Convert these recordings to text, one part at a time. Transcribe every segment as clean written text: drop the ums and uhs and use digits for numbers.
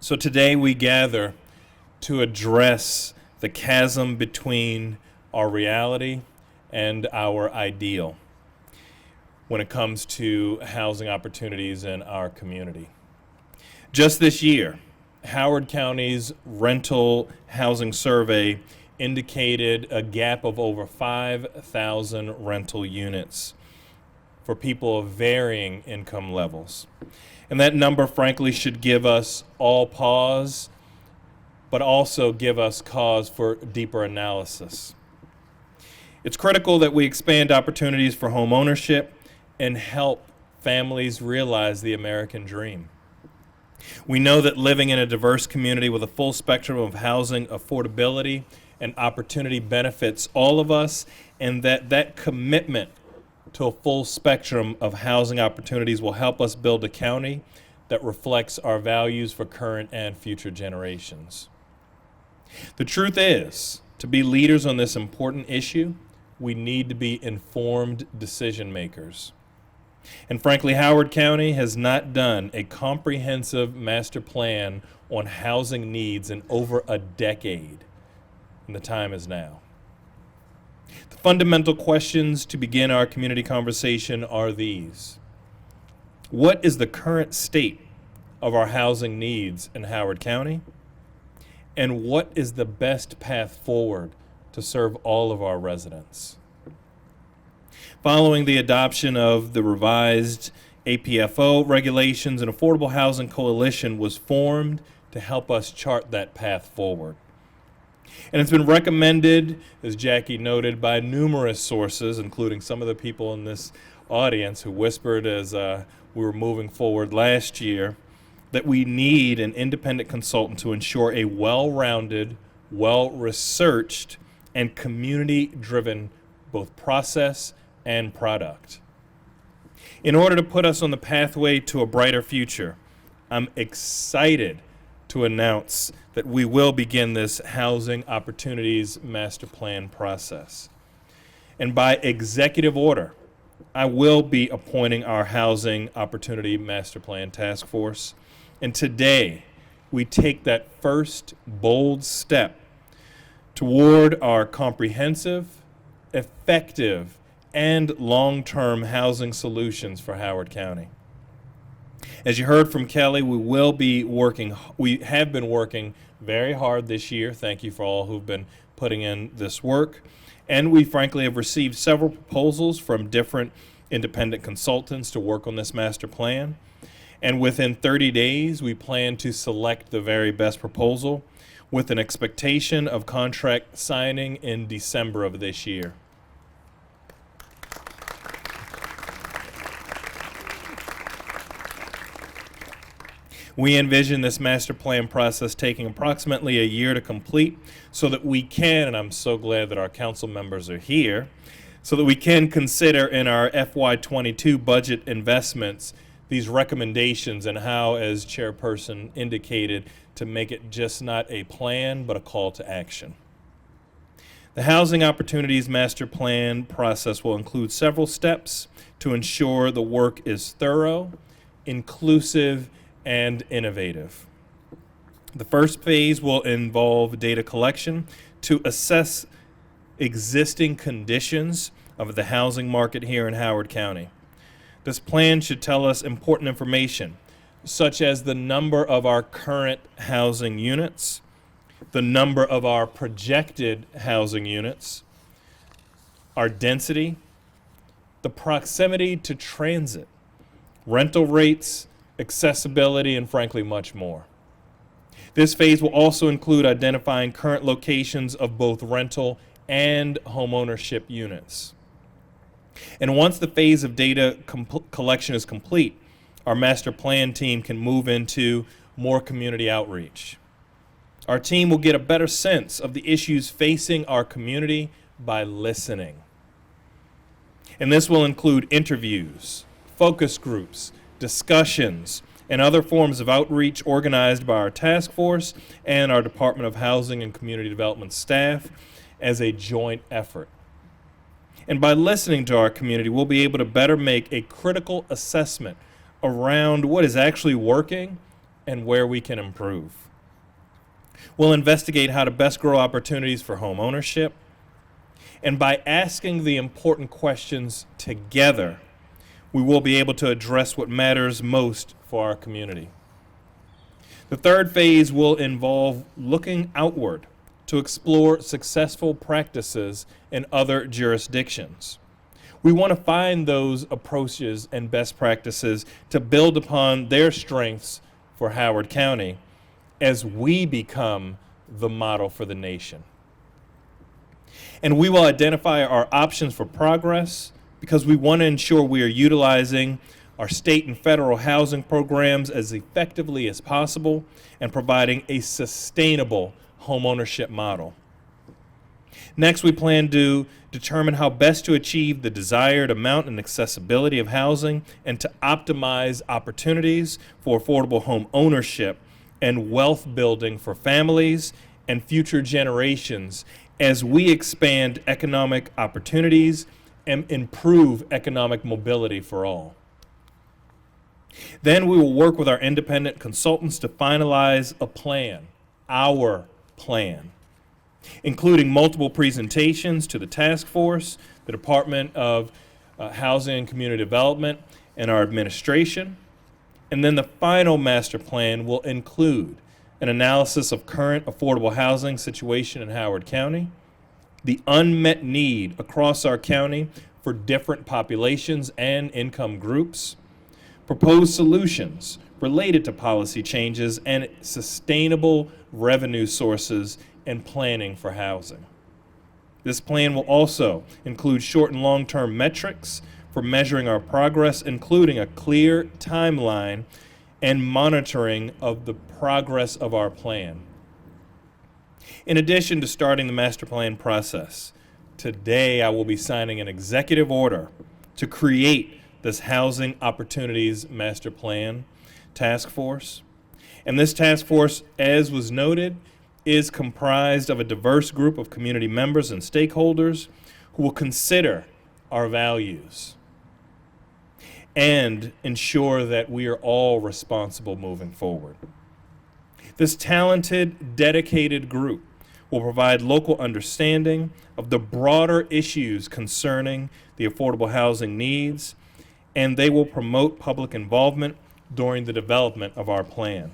So today we gather to address the chasm between our reality and our ideal when it comes to housing opportunities in our community. Just this year, Howard County's rental housing survey indicated a gap of over 5,000 rental units for people of varying income levels. And that number, frankly, should give us all pause, but also give us cause for deeper analysis. It's critical that we expand opportunities for home ownership and help families realize the American dream. We know that living in a diverse community with a full spectrum of housing affordability and opportunity benefits all of us, and that commitment to a full spectrum of housing opportunities will help us build a county that reflects our values for current and future generations. The truth is, to be leaders on this important issue, we need to be informed decision makers. And frankly, Howard County has not done a comprehensive master plan on housing needs in over a decade, and the time is now. The fundamental questions to begin our community conversation are these. What is the current state of our housing needs in Howard County? And what is the best path forward to serve all of our residents? Following the adoption of the revised APFO regulations, an Affordable Housing Coalition was formed to help us chart that path forward. And it's been recommended, as Jackie noted, by numerous sources, including some of the people in this audience who whispered as we were moving forward last year, that we need an independent consultant to ensure a well-rounded, well-researched, and community-driven both process and product. In order to put us on the pathway to a brighter future, I'm excited to announce that we will begin this Housing Opportunities Master Plan process. And by executive order, I will be appointing our Housing Opportunity Master Plan Task Force. And today, we take that first bold step toward our comprehensive, effective, and long-term housing solutions for Howard County. As you heard from Kelly, we have been working very hard this year. Thank you for all who've been putting in this work. And we frankly have received several proposals from different independent consultants to work on this master plan. And within 30 days, we plan to select the very best proposal with an expectation of contract signing in December of this year. We envision this master plan process taking approximately a year to complete so that we can, and I'm so glad that our council members are here, so that we can consider in our FY22 budget investments these recommendations and how, as Chairperson indicated, to make it just not a plan but a call to action. The Housing Opportunities Master Plan process will include several steps to ensure the work is thorough, inclusive, and innovative. The first phase will involve data collection to assess existing conditions of the housing market here in Howard County. This plan should tell us important information, such as the number of our current housing units, the number of our projected housing units, our density, the proximity to transit, rental rates, accessibility, and frankly, much more. This phase will also include identifying current locations of both rental and homeownership units. And once the phase of data collection is complete, our master plan team can move into more community outreach. Our team will get a better sense of the issues facing our community by listening. And this will include interviews, focus groups, discussions, and other forms of outreach organized by our task force and our Department of Housing and Community Development staff as a joint effort. And by listening to our community, we'll be able to better make a critical assessment around what is actually working and where we can improve. We'll investigate how to best grow opportunities for home ownership. And by asking the important questions together, we will be able to address what matters most for our community. The third phase will involve looking outward to explore successful practices in other jurisdictions. We want to find those approaches and best practices to build upon their strengths for Howard County as we become the model for the nation. And we will identify our options for progress because we want to ensure we are utilizing our state and federal housing programs as effectively as possible and providing a sustainable homeownership model. Next, we plan to determine how best to achieve the desired amount and accessibility of housing and to optimize opportunities for affordable home ownership and wealth building for families and future generations as we expand economic opportunities and improve economic mobility for all. Then we will work with our independent consultants to finalize a plan, our plan, including multiple presentations to the task force, the Department of Housing and Community Development, and our administration. And then the final master plan will include an analysis of current affordable housing situation in Howard County, the unmet need across our county for different populations and income groups, proposed solutions related to policy changes and sustainable revenue sources and planning for housing. This plan will also include short and long-term metrics for measuring our progress, including a clear timeline and monitoring of the progress of our plan. In addition to starting the master plan process, today I will be signing an executive order to create this Housing Opportunities Master Plan Task Force. And this task force, as was noted, is comprised of a diverse group of community members and stakeholders who will consider our values and ensure that we are all responsible moving forward. This talented, dedicated group will provide local understanding of the broader issues concerning the affordable housing needs, and they will promote public involvement during the development of our plan,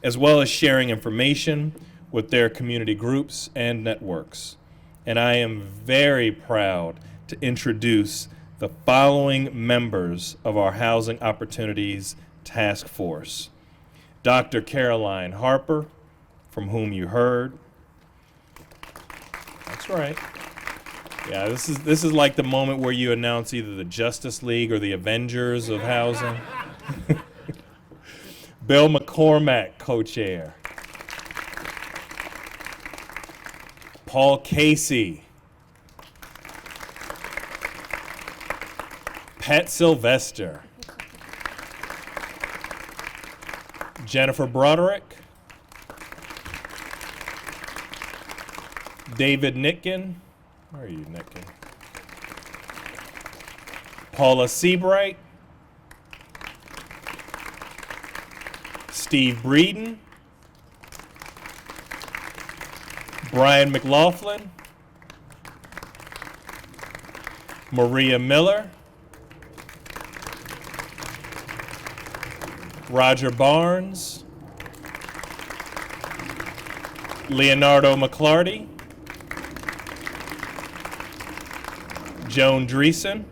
as well as sharing information with their community groups and networks. And I am very proud to introduce the following members of our Housing Opportunities Task Force. Dr. Caroline Harper, from whom you heard. That's right. Yeah, this is like the moment where you announce either the Justice League or the Avengers of housing. Bill McCormack, co-chair. Paul Casey. Pat Sylvester. Jennifer Broderick. David Nitkin. Where are you, Nitkin? Paula Seabright. Steve Breeden. Brian McLaughlin. Maria Miller. Roger Barnes. Leonardo McClarty. Joan Dreesen.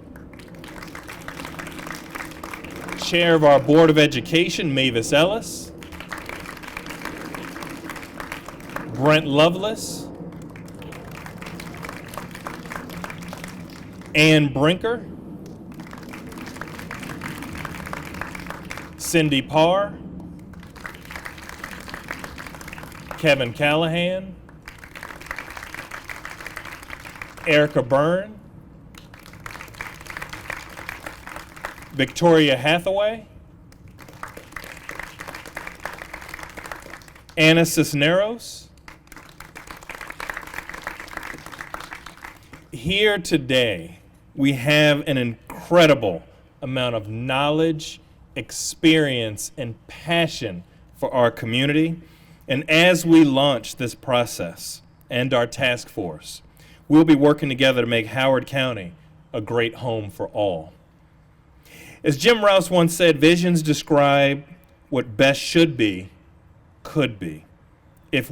Chair of our Board of Education, Mavis Ellis. Brent Lovelace. Ann Brinker. Cindy Parr. Kevin Callahan. Erica Byrne. Victoria Hathaway. Anna Cisneros. Here today, we have an incredible amount of knowledge experience, and passion for our community. And as we launch this process and our task force, we'll be working together to make Howard County a great home for all. As Jim Rouse once said, visions describe what best should be, could be. If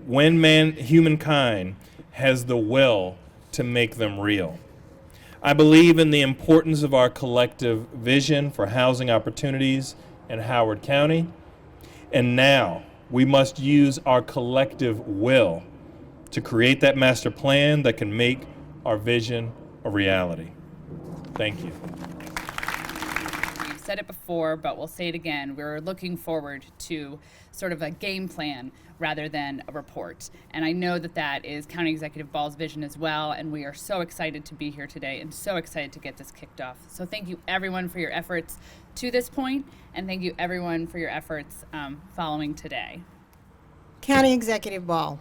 humankind has the will to make them real. I believe in the importance of our collective vision for housing opportunities in Howard County. And now we must use our collective will to create that master plan that can make our vision a reality. Thank you. We've said it before, but we'll say it again. We're looking forward to sort of a game plan rather than a report. And I know that that is County Executive Ball's vision as well, and we are so excited to be here today and so excited to get this kicked off. So thank you everyone for your efforts to this point, and thank you everyone for your efforts following today. County Executive Ball.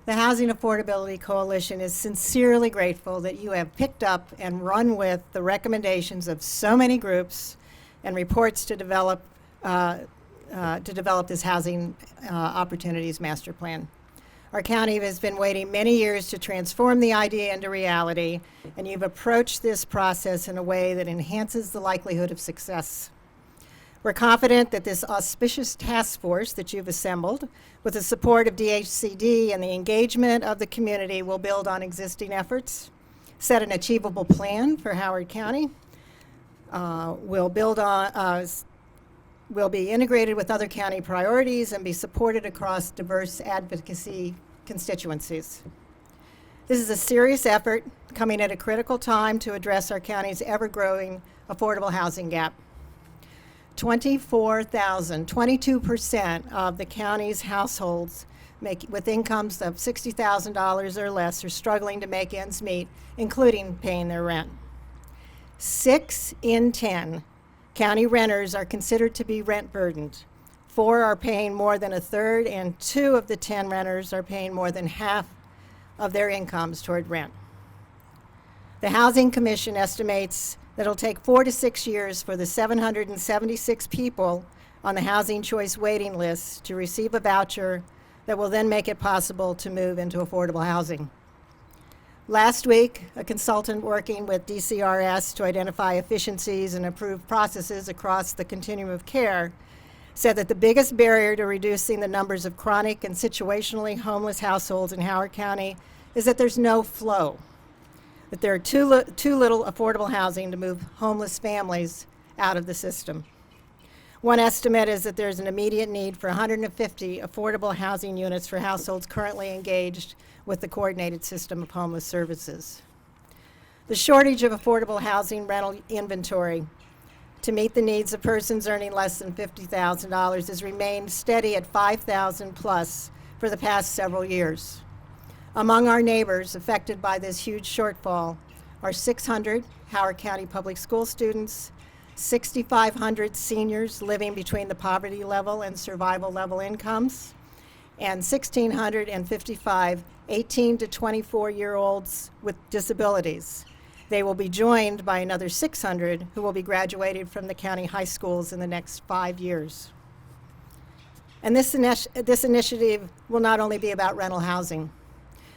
The Housing Affordability Coalition is sincerely grateful that you have picked up and run with the recommendations of so many groups and reports to develop this Housing Opportunities Master Plan. Our county has been waiting many years to transform the idea into reality, and you've approached this process in a way that enhances the likelihood of success. We're confident that this auspicious task force that you've assembled, with the support of DHCD and the engagement of the community, will build on existing efforts, set an achievable plan for Howard County, will be integrated with other county priorities and be supported across diverse advocacy constituencies. This is a serious effort coming at a critical time to address our county's ever-growing affordable housing gap. 22% of the county's households with incomes of $60,000 or less are struggling to make ends meet, including paying their rent. 6 in 10 county renters are considered to be rent burdened. 4 are paying more than a third, and 2 of the 10 renters are paying more than half of their incomes toward rent. The Housing Commission estimates that it'll take 4 to 6 years for the 776 people on the Housing Choice waiting list to receive a voucher that will then make it possible to move into affordable housing. Last week, a consultant working with DCRS to identify efficiencies and improve processes across the continuum of care said that the biggest barrier to reducing the numbers of chronic and situationally homeless households in Howard County is that there's no flow, that there are too little affordable housing to move homeless families out of the system. One estimate is that there's an immediate need for 150 affordable housing units for households currently engaged with the coordinated system of homeless services. The shortage of affordable housing rental inventory to meet the needs of persons earning less than $50,000 has remained steady at 5,000 plus for the past several years. Among our neighbors affected by this huge shortfall are 600 Howard County Public School students, 6,500 seniors living between the poverty level and survival level incomes, and 1,655 18 to 24-year-olds with disabilities. They will be joined by another 600 who will be graduated from the county high schools in the next 5 years. And this initiative will not only be about rental housing.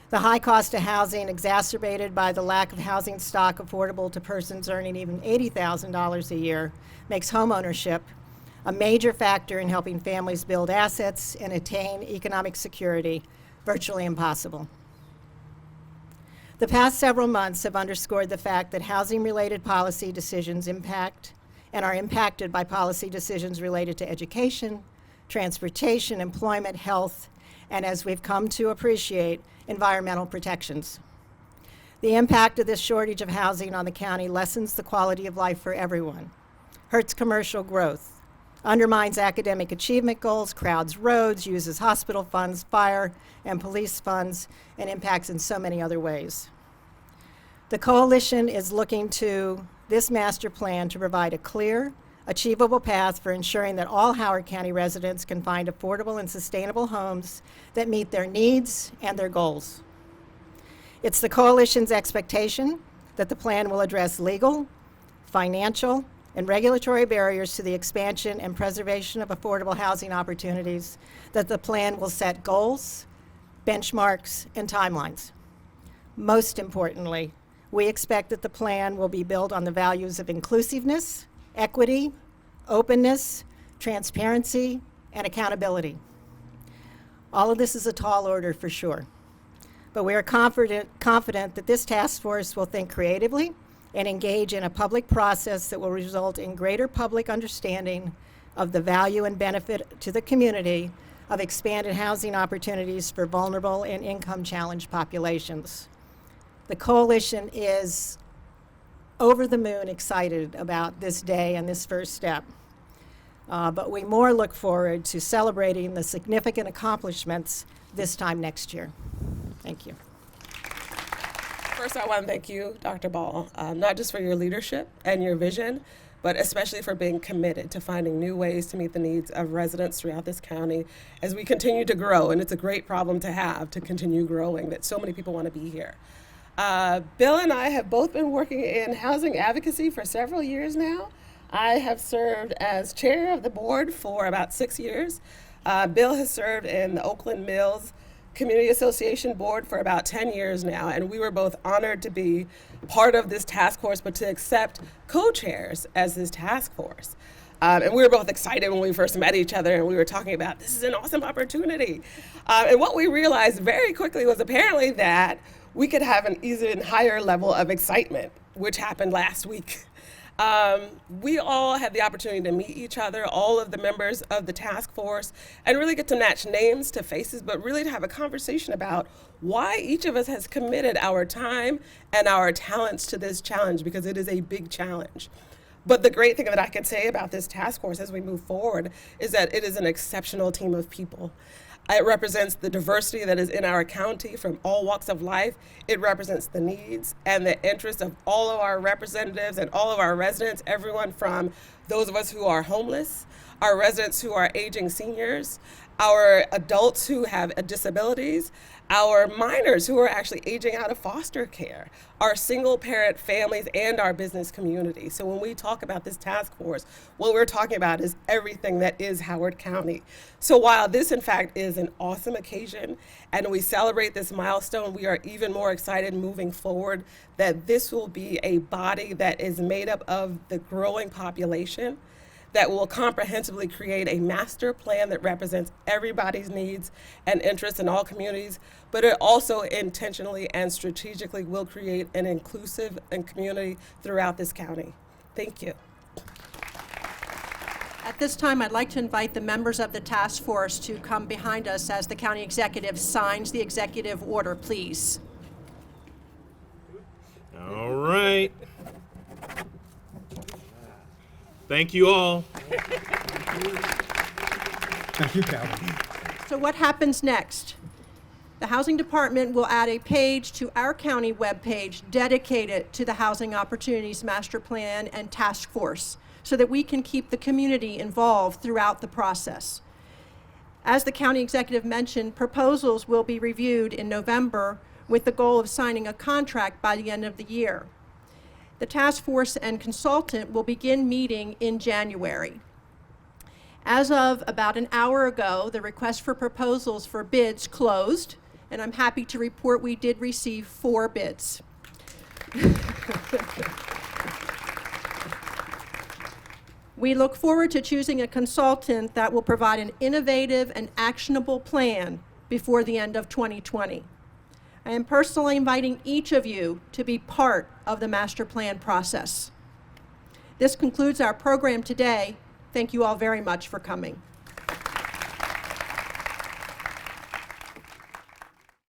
The high cost of housing, exacerbated by the lack of housing stock affordable to persons earning even $80,000 a year, makes homeownership a major factor in helping families build assets and attain economic security virtually impossible. The past several months have underscored the fact that housing-related policy decisions impact and are impacted by policy decisions related to education, transportation, employment, health, and, as we've come to appreciate, environmental protections. The impact of this shortage of housing on the county lessens the quality of life for everyone, hurts commercial growth, undermines academic achievement goals, crowds roads, uses hospital funds, fire and police funds, and impacts in so many other ways. The coalition is looking to this master plan to provide a clear, achievable path for ensuring that all Howard County residents can find affordable and sustainable homes that meet their needs and their goals. It's the coalition's expectation that the plan will address legal, financial, and regulatory barriers to the expansion and preservation of affordable housing opportunities, that the plan will set goals, benchmarks, and timelines. Most importantly, we expect that the plan will be built on the values of inclusiveness, equity, openness, transparency, and accountability. All of this is a tall order for sure, but we are confident that this task force will think creatively and engage in a public process that will result in greater public understanding of the value and benefit to the community of expanded housing opportunities for vulnerable and income-challenged populations. The coalition is over the moon excited about this day and this first step. But we more look forward to celebrating the significant accomplishments this time next year. Thank you. First, I want to thank you, Dr. Ball, not just for your leadership and your vision, but especially for being committed to finding new ways to meet the needs of residents throughout this county as we continue to grow. And it's a great problem to have, to continue growing, that so many people want to be here. Bill and I have both been working in housing advocacy for several years now. I have served as chair of the board for about 6 years. Bill has served in the Oakland Mills Community Association board for about 10 years now, and we were both honored to be part of this task force, but to accept co-chairs as this task force. And we were both excited when we first met each other, and we were talking about this is an awesome opportunity. And what we realized very quickly was apparently that we could have an even higher level of excitement, which happened last week. We all had the opportunity to meet each other, all of the members of the task force, and really get to match names to faces, but really to have a conversation about why each of us has committed our time and our talents to this challenge, because it is a big challenge. But the great thing that I can say about this task force as we move forward is that it is an exceptional team of people. It represents the diversity that is in our county from all walks of life. It represents the needs and the interests of all of our representatives and all of our residents, everyone from those of us who are homeless, our residents who are aging seniors, our adults who have disabilities, our minors who are actually aging out of foster care, our single parent families, and our business community. So when we talk about this task force, what we're talking about is everything that is Howard County. So while this in fact is an awesome occasion and we celebrate this milestone, we are even more excited moving forward that this will be a body that is made up of the growing population, that will comprehensively create a master plan that represents everybody's needs and interests in all communities, but it also intentionally and strategically will create an inclusive and community throughout this county. Thank you. At this time, I'd like to invite the members of the task force to come behind us as the county executive signs the executive order, please. All right. Thank you all. Thank you, Calvin. So what happens next? The Housing Department will add a page to our county webpage dedicated to the Housing Opportunities Master Plan and Task Force so that we can keep the community involved throughout the process. As the county executive mentioned, proposals will be reviewed in November with the goal of signing a contract by the end of the year. The task force and consultant will begin meeting in January. As of about an hour ago, the request for proposals for bids closed, and I'm happy to report we did receive 4 bids. We look forward to choosing a consultant that will provide an innovative and actionable plan before the end of 2020. I am personally inviting each of you to be part of the master plan process. This concludes our program today. Thank you all very much for coming.